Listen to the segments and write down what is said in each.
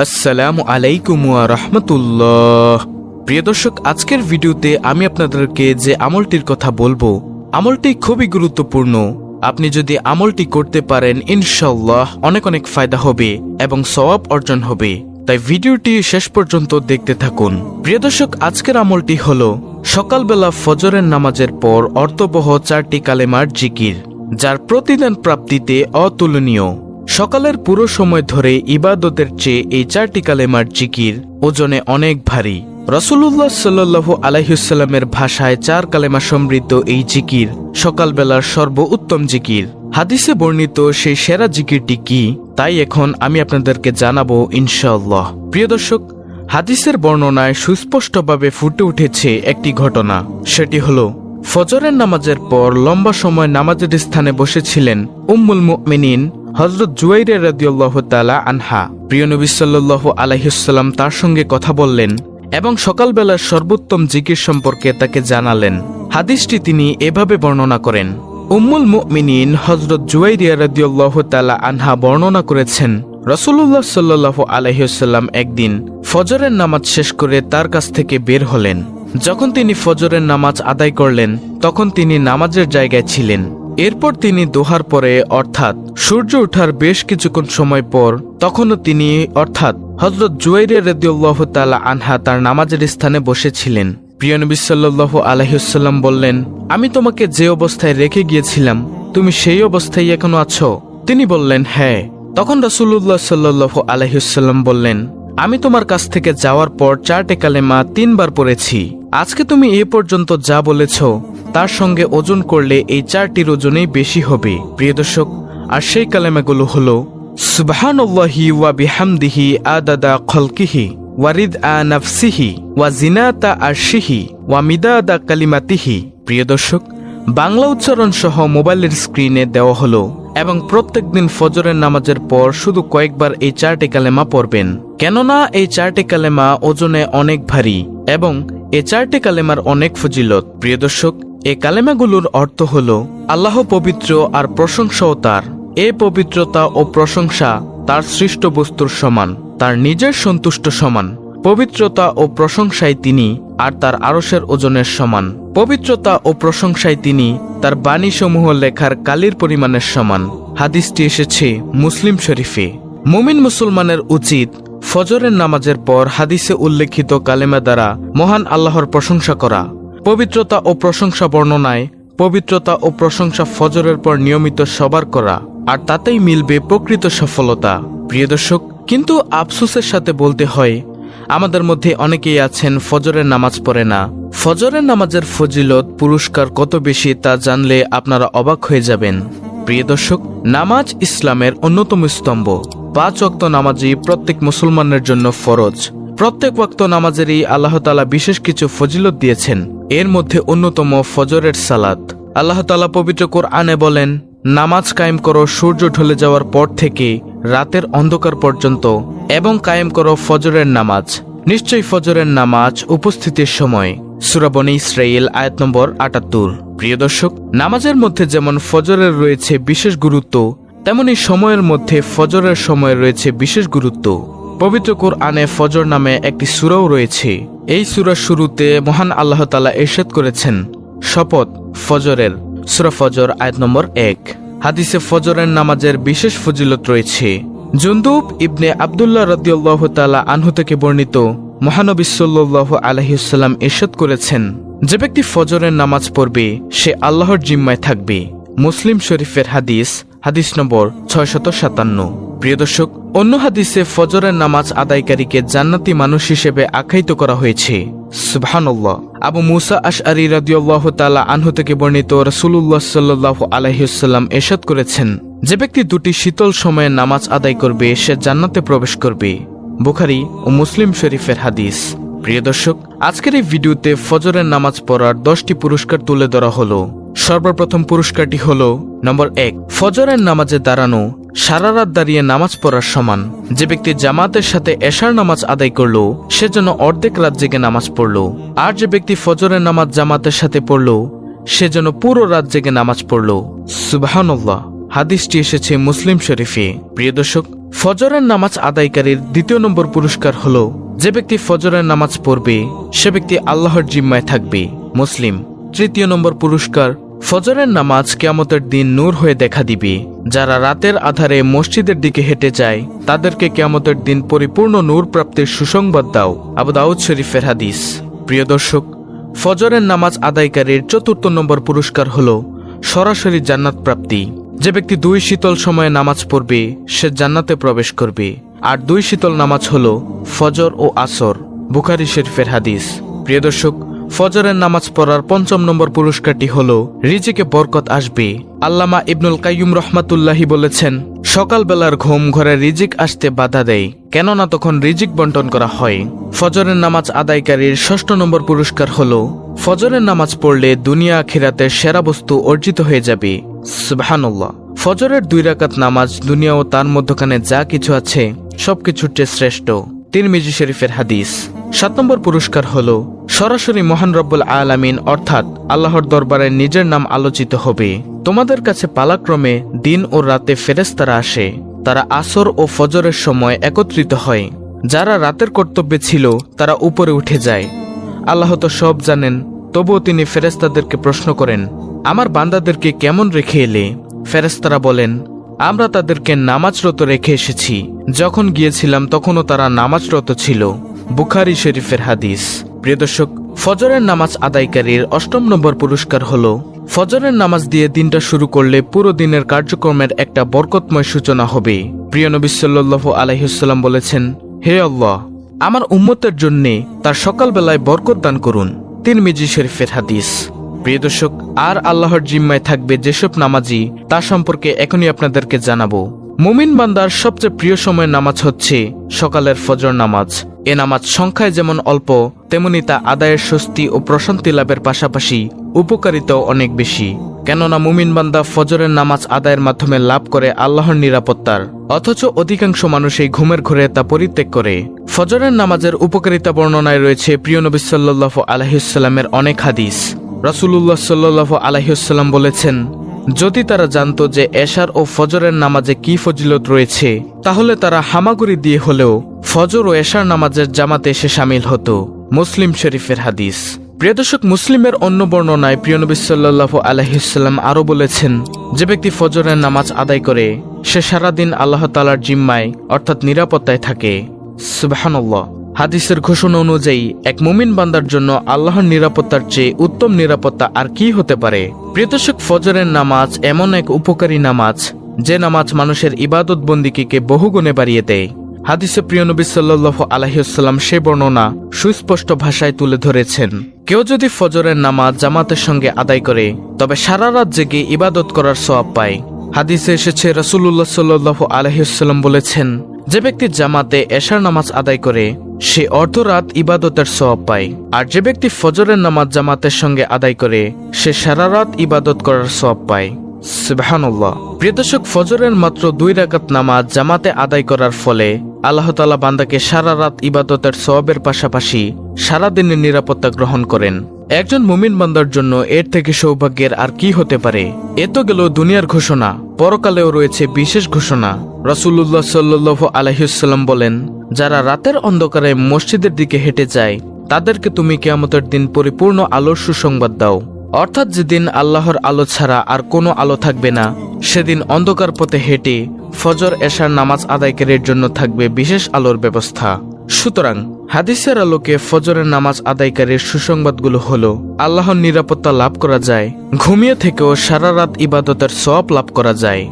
আসসালামু আলাইকুম ওয়া রাহমাতুল্লাহ। প্রিয় দর্শক, আজকের ভিডিওতে আমি আপনাদেরকে যে আমলটির কথা বলবো, আমলটি খুবই গুরুত্বপূর্ণ। আপনি যদি আমলটি করতে পারেন, ইনশাআল্লাহ অনেক অনেক ফায়দা হবে এবং সওয়াব অর্জন হবে। তাই ভিডিওটি শেষ পর্যন্ত দেখতে থাকুন। প্রিয় দর্শক, আজকের আমলটি হলো সকালবেলা ফজরের নামাজের পর অর্থবহ 4টি কালেমার জিকির, যার প্রতিদান প্রাপ্তিতে অতুলনীয়। সকালের পুরো সময় ধরে ইবাদতের চেয়ে এই 4টি কালেমার জিকির ওজনে অনেক ভারী। রাসূলুল্লাহ সাল্লাল্লাহু আলাইহি ওয়াসাল্লামের ভাষায় 4 কালেমা সমৃদ্ধ এই জিকির সকালবেলার সর্বোত্তম জিকির। হাদিসে বর্ণিত সেই সেরা জিকিরটি কি, তাই এখন আমি আপনাদেরকে জানাবো ইনশাআল্লাহ। প্রিয় দর্শক, হাদিসের বর্ণনায় সুস্পষ্টভাবে ফুটে উঠেছে একটি ঘটনা। সেটি হলো ফজরের নামাজের পর লম্বা সময় নামাজের স্থানে বসেছিলেন উম্মুল মুমিনিন হযরত জুয়াইরা রাদিয়াল্লাহু তাআলা আনহা। প্রিয় নবী সাল্লাল্লাহু আলাইহি ওয়াসাল্লাম তার সঙ্গে কথা বললেন এবং সকালবেলার সর্বোত্তম জিকির সম্পর্কে তাকে জানালেন। হাদিসটি তিনি এভাবে বর্ণনা করেন। উম্মুল মুমিনিন হযরত জুয়াইরা রাদিয়াল্লাহু তাআলা আনহা বর্ণনা করেছেন, রাসূলুল্লাহ সাল্লাল্লাহু আলাইহি ওয়াসাল্লাম একদিন ফজরের নামাজ শেষ করে তার কাছ থেকে বের হলেন। যখন তিনি ফজরের নামাজ আদায় করলেন, তখন তিনি নামাজের জায়গায় ছিলেন। এরপর তিনি দোহার পরে অর্থাৎ সূর্য ওঠার বেশ কিছুক্ষণ সময় পর তখনও তিনি অর্থাৎ হযরত জুয়াইরা রাদিয়াল্লাহু তাআলা আনহা তার নামাজের স্থানে বসেছিলেন। প্রিয় নবী সাল্লাল্লাহু আলাইহি ওয়াসাল্লাম বললেন, আমি তোমাকে যে অবস্থায় রেখে গিয়েছিলাম, তুমি সেই অবস্থায় এখনো আছো? তিনি বললেন, হ্যাঁ। তখন রাসূলুল্লাহ সাল্লাল্লাহু আলাইহি ওয়াসাল্লাম বললেন, আমি তোমার কাছ থেকে যাওয়ার পর 4টি কালেমা 3 বার পড়েছি। আজকে তুমি এ পর্যন্ত যা বলেছ তার সঙ্গে ওজন করলে এই 4টির ওজনেই বেশি হবে। প্রিয় দর্শক, আর সেই কালেমাগুলো হলো সুবহানাল্লাহি ওয়া বিহামদিহি আদাদা খালকিহি ওয়া রিদআ নাফসিহি ওয়া জিনাতা আরশিহি ওয়া মিদাদা কালিমাতিহি। প্রিয় দর্শক, বাংলা উচ্চারণ সহ মোবাইলের স্ক্রিনে দেওয়া হলো এবং প্রত্যেকদিন ফজরের নামাজের পর শুধু কয়েকবার এই 4টি কালেমা পড়বেন, কেননা এই 4টি কালেমা ওজনে অনেক ভারী এবং এই 4টি কালেমার অনেক ফজিলত। প্রিয় দর্শক, এই কালেমাগুলোর অর্থ হলো আল্লাহ পবিত্র আর প্রশংসাও তার। এ পবিত্রতা ও প্রশংসা তার সৃষ্ট বস্তুর সমান, তার নিজের সন্তুষ্ট সমান। পবিত্রতা ও প্রশংসায় তিনি আর তার আরশের ওজনের সমান। পবিত্রতা ও প্রশংসায় তিনি তার বাণীসমূহ লেখার কালির পরিমাণের সমান। হাদিসটি এসেছে মুসলিম শরীফে। মুমিন মুসলমানের উচিত ফজরের নামাজের পর হাদিসে উল্লেখিত কালেমা দ্বারা মহান আল্লাহর প্রশংসা করা। পবিত্রতা ও প্রশংসা বর্ণনায় পবিত্রতা ও প্রশংসা ফজরের পর নিয়মিত সবার করা, আর তাতেই মিলবে প্রকৃত সফলতা। প্রিয় দর্শক, কিন্তু আফসোসের সাথে বলতে হয়, আমাদের মধ্যে অনেকেই আছেন ফজরের নামাজ পড়ে না। ফজরের নামাজের ফজিলত পুরস্কার কত বেশি তা জানলে আপনারা অবাক হয়ে যাবেন। প্রিয় দর্শক, নামাজ ইসলামের অন্যতম স্তম্ভ। 5 ওয়াক্ত নামাজই প্রত্যেক মুসলমানের জন্য ফরজ। প্রত্যেক ওয়াক্ত নামাজেরই আল্লাহ তাআলা বিশেষ কিছু ফজিলত দিয়েছেন। এর মধ্যে অন্যতম ফজরের সালাত। আল্লাহ তাআলা পবিত্র কোরআনে বলেন, নামাজ কায়েম করো সূর্য ঢলে যাওয়ার পর থেকে রাতের অন্ধকার পর্যন্ত এবং কায়েম করো ফজরের নামাজ। নিশ্চয়ই ফজরের নামাজ উপস্থিতির সময়। সূরা বনী ইসরাঈল আয়াত নম্বর 78। প্রিয় দর্শক, নামাজের মধ্যে যেমন ফজরের রয়েছে বিশেষ গুরুত্ব, তেমনি সময়ের মধ্যে ফজরের সময় রয়েছে বিশেষ গুরুত্ব। পবিত্র কোরআনে ফজর নামে একটি সূরাও রয়েছে। এই সূরার শুরুতে মহান আল্লাহ তাআলা ইরশাদ করেছেন, শপথ ফজরের। সূরা ফজর আয়াত নম্বর 1। হাদিসে ফজরের নামাজের বিশেষ ফজিলত রয়েছে। জুনদুব ইবনে আব্দুল্লাহ রাদিয়াল্লাহু তাআলা আনহু থেকে বর্ণিত, মহানবী সাল্লাল্লাহু আলাইহি ওয়াসাল্লাম ইরশাদ করেছেন, যে ব্যক্তি ফজরের নামাজ পড়বে সে আল্লাহর জিম্মায় থাকবে। মুসলিম শরীফের হাদিস, হাদিস নম্বর 657। প্রিয় দর্শক, অন্য হাদিসে ফজরের নামাজ আদায়কারীকে জান্নাতি মানুষ হিসেবে আখ্যায়িত করা হয়েছে। সুবহানাল্লাহ। আবু মুসা আশআরী রাদিয়াল্লাহু তাআলা আনহু থেকে বর্ণিত, রাসূলুল্লাহ সাল্লাল্লাহু আলাইহি ওয়াসাল্লাম ইরশাদ করেছেন, যে ব্যক্তি 2টি শীতল সময়ে নামাজ আদায় করবে সে জান্নাতে প্রবেশ করবে। বুখারী ও মুসলিম শরীফের হাদিস। প্রিয় দর্শক, আজকের এই ভিডিওতে ফজরের নামাজ পড়ার 10টি পুরস্কার তুলে ধরা হলো। সর্বপ্রথম পুরস্কারটি হলো নম্বর 1, ফজরের নামাজে দাঁড়ানো সারা রাত দাঁড়িয়ে নামাজ পড়ার সমান। যে ব্যক্তি জামাতের সাথে এশার নামাজ আদায় করলো সে যেন অর্ধেক রাত জেগে নামাজ পড়লো, আর যে ব্যক্তি ফজরের নামাজ জামাতের সাথে পড়লো সে যেন পুরো রাত জেগে নামাজ পড়লো। সুবহানাল্লাহ। হাদিসটি এসেছে মুসলিম শরীফে। প্রিয় দর্শক, ফজরের নামাজ আদায়কারীর দ্বিতীয় নম্বর পুরস্কার হলো যে ব্যক্তি ফজরের নামাজ পড়বে সে ব্যক্তি আল্লাহর জিম্মায় থাকবে। মুসলিম। তৃতীয় নম্বর পুরস্কার, ফজরের নামাজ কিয়ামতের দিন নূর হয়ে দেখা দিবে। যারা রাতের আধারে মসজিদের দিকে হেঁটে যায় তাদেরকে কিয়ামতের দিন পরিপূর্ণ নূর প্রাপ্তির সুসংবাদ দাও। আবু দাউদ শরীফের হাদিস। প্রিয় দর্শক, ফজরের নামাজ আদায়কারীর চতুর্থ নম্বর পুরস্কার হলো সরাসরি জান্নাত প্রাপ্তি। যে ব্যক্তি 2 শীতল সময়ে নামাজ পড়বে সে জান্নাতে প্রবেশ করবে। আর 2 শীতল নামাজ হলো ফজর ও আসর। বুখারী শরীফের হাদিস। প্রিয় দর্শক, ফজরের নামাজ পড়ার 5ম নম্বর পুরস্কারটি হলো রিজিকে বরকত আসবে। আল্লামা ইবনুল কাইয়ুম রহমাতুল্লাহি বলেছেন, সকালবেলার ঘুম ঘরে রিজিক আসতে বাধা দেয়, কেননা তখন রিজিক বন্টন করা হয়। ফজরের নামাজ আদায়কারীর 6ষ্ঠ নম্বর পুরস্কার হলো ফজরের নামাজ পড়লে দুনিয়া আখিরাতের সেরা বস্তু অর্জিত হয়ে যাবে। সুবহানাল্লাহ। ফজরের 2 রাকাত নামাজ দুনিয়া ও তার মধ্যখানে যা কিছু আছে সবকিছুর চেয়ে শ্রেষ্ঠ। তিরমিজি শরীফের হাদিস। 7 নম্বর পুরস্কার হলো সরাসরি মহান রব্বুল আলামিন অর্থাৎ আল্লাহর দরবারে নিজের নাম আলোচিত হবে। তোমাদের কাছে পালাক্রমে দিন ও রাতে ফেরেশতারা আসে। তারা আসর ও ফজরের সময় একত্রিত হয়। যারা রাতের কর্তব্যে ছিল তারা উপরে উঠে যায়। আল্লাহ তো সব জানেন, তবুও তিনি ফেরেশতাদেরকে প্রশ্ন করেন, আমার বান্দাদেরকে কেমন রেখে এলে? ফেরেশতারা বলেন, আমরা তাদেরকে নামাজরত রেখে এসেছি। যখন গিয়েছিলাম তখনও তারা নামাজরত ছিল। বুখারী শরীফের হাদিস। প্রিয় দর্শক, ফজরের নামাজ আদায়কারীর 8ম নম্বর পুরস্কার হলো ফজরের নামাজ দিয়ে দিনটা শুরু করলে পুরো দিনের কার্যক্রমের একটা বরকতময় সূচনা হবে। প্রিয় নবী সাল্লাল্লাহু আলাইহি ওয়াসাল্লাম বলেছেন, হে আল্লাহ, আমার উম্মতের জন্য তার সকালবেলায় বরকত দান করুন। তিরমিজি শরীফের হাদিস। প্রিয় দর্শক, আর আল্লাহর জিম্মায় থাকবে যেসব নামাজি তা সম্পর্কে এখনই আপনাদেরকে জানাবো। মুমিন বান্দার সবচেয়ে প্রিয় সময়ের নামাজ হচ্ছে সকালের ফজর নামাজ। এ নামাজ সংখ্যায় যেমন অল্প তেমনি তা আদায়ের স্বস্তি ও প্রশান্তি লাভের পাশাপাশি উপকারিতাও অনেক বেশি। কেননা মুমিন বান্দা ফজরের নামাজ আদায়ের মাধ্যমে লাভ করে আল্লাহর নিরাপত্তার, অথচ অধিকাংশ মানুষ এই ঘুমের ঘোরে তা পরিত্যাগ করে। ফজরের নামাজের উপকারিতা বর্ণনায় রয়েছে প্রিয় নবী সাল্লাল্লাহু আলাইহি ওয়াসাল্লামের অনেক হাদিস। রাসূলুল্লাহ সাল্লাল্লাহু আলাইহি ওয়াসাল্লাম বলেছেন, যদি তারা জানতো যে এশার ও ফজরের নামাজে কি ফজিলত রয়েছে তাহলে তারা হামাগুড়ি দিয়ে হলেও ফজর ও এশার নামাজের জামাতে এসে শামিল হতো। মুসলিম শরীফের হাদিস। প্রিয় দর্শক, মুসলিমের অন্য বর্ণনায় প্রিয় নবী সাল্লাল্লাহু আলাইহি ওয়াসাল্লাম আরো বলেছেন, যে ব্যক্তি ফজরের নামাজ আদায় করে সে সারাদিন আল্লাহ তাআলার জিম্মায় অর্থাৎ নিরাপত্তায় থাকে। সুবহানাল্লাহ। হাদিসের ঘোষণা অনুযায়ী এক মুমিন বান্দার জন্য আল্লাহর নিরাপত্তার চেয়ে উত্তম নিরাপত্তা আর কি হতে পারে? প্রিয় দর্শক, ফজরের নামাজ এমন এক উপকারী নামাজ যে নামাজ মানুষের ইবাদত বন্দিকে বহুগুণে বাড়িয়ে দেয়। হাদিসে প্রিয় নবী সাল্লাল্লাহু আলাইহি ওয়াসাল্লাম সে বর্ণনা সুস্পষ্ট ভাষায় তুলে ধরেছেন, কেউ যদি ফজরের নামাজ জামাতের সঙ্গে আদায় করে তবে সারা রাত জেগে ইবাদত করার সওয়াব পায়। হাদিসে এসেছে রাসূলুল্লাহ সাল্লাল্লাহু আলাইহি ওয়াসাল্লাম বলেছেন, যে ব্যক্তি জামাতে এশার নামাজ আদায় করে সে অর্ধরাত ইবাদতের সওয়াব পায়, আর যে ব্যক্তি ফজরের নামাজ জামাতের সঙ্গে আদায় করে সে সারা রাত ইবাদত করার সওয়াব পায়। সুবহানাল্লাহ। প্রিয় দর্শক, ফজরের মাত্র 2 রাকাত নামাজ জামাতে আদায় করার ফলে আল্লাহ তাআলা বান্দাকে সারা রাত ইবাদতের সওয়াবের পাশাপাশি সারা দিনের নিরাপত্তা গ্রহণ করেন। একজন মুমিন বান্দার জন্য এর থেকে সৌভাগ্যের আর কি হতে পারে? এ তো গেল দুনিয়ার ঘোষণা, পরকালেও রয়েছে বিশেষ ঘোষণা। রাসূলুল্লাহ সাল্লাল্লাহু আলাইহি ওয়াসাল্লাম বলেন, যারা রাতের অন্ধকারে মসজিদের দিকে হেঁটে যায় তাদেরকে তুমি কিয়ামতের দিন পরিপূর্ণ আলোর সুসংবাদ দাও। অর্থাৎ যেদিন আল্লাহর আলো ছাড়া আর কোনো আলো থাকবে না, সেদিন অন্ধকার পথে হেঁটে ফজর এশার নামাজ আদায়কারীর জন্য থাকবে বিশেষ আলোর ব্যবস্থা। সুতরাং হাদিসের আলোকে ফজরের নামাজ আদায়কারীর সুসংবাদগুলো হলো আল্লাহর নিরাপত্তা লাভ করা যায়, ঘুমিয়ে থেকেও সারা রাত ইবাদতের সওয়াব লাভ করা যায়।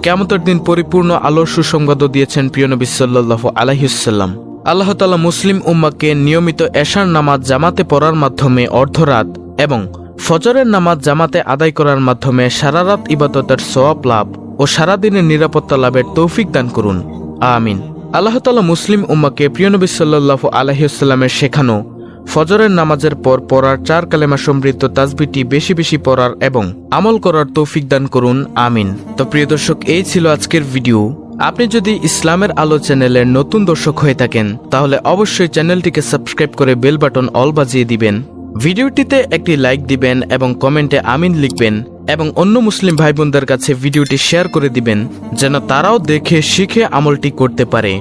কিয়ামতের দিন পরিপূর্ণ আলোর সুসংবাদও দিয়েছেন প্রিয় নবী সাল্লাল্লাহু আলাইহি ওয়াসাল্লাম। আল্লাহ তাআলা মুসলিম উম্মাহকে নিয়মিত এশার নামাজ জামাতে পড়ার মাধ্যমে অর্ধরাত এবং ফজরের নামাজ জামাতে আদায় করার মাধ্যমে সারা রাত ইবাদতের সওয়াব লাভ ও সারাদিনের নিরাপত্তা লাভের তৌফিক দান করুন। আমিন। আল্লাহ তাআলা মুসলিম উম্মাহকে প্রিয় নবী সাল্লাল্লাহু আলাইহি ওয়াসাল্লামের শেখানো ফজরের নামাজের পর পড়ার 4 কালেমা সমৃদ্ধ তাসবিহটি বেশি বেশি পড়ার এবং আমল করার তৌফিক দান করুন। আমিন। তো প্রিয় দর্শক, এই ছিল আজকের ভিডিও। আপনি যদি ইসলামের আলো চ্যানেলের নতুন দর্শক হয়ে থাকেন তাহলে অবশ্যই চ্যানেলটিকে সাবস্ক্রাইব করে বেল বাটন অল বাজিয়ে দিবেন। ভিডিওটিতে একটি লাইক দিবেন এবং কমেন্টে আমিন লিখবেন এবং অন্য মুসলিম ভাই বোনদের কাছে ভিডিওটি শেয়ার করে দিবেন যেন তারাও দেখে শিখে আমলটি করতে পারে।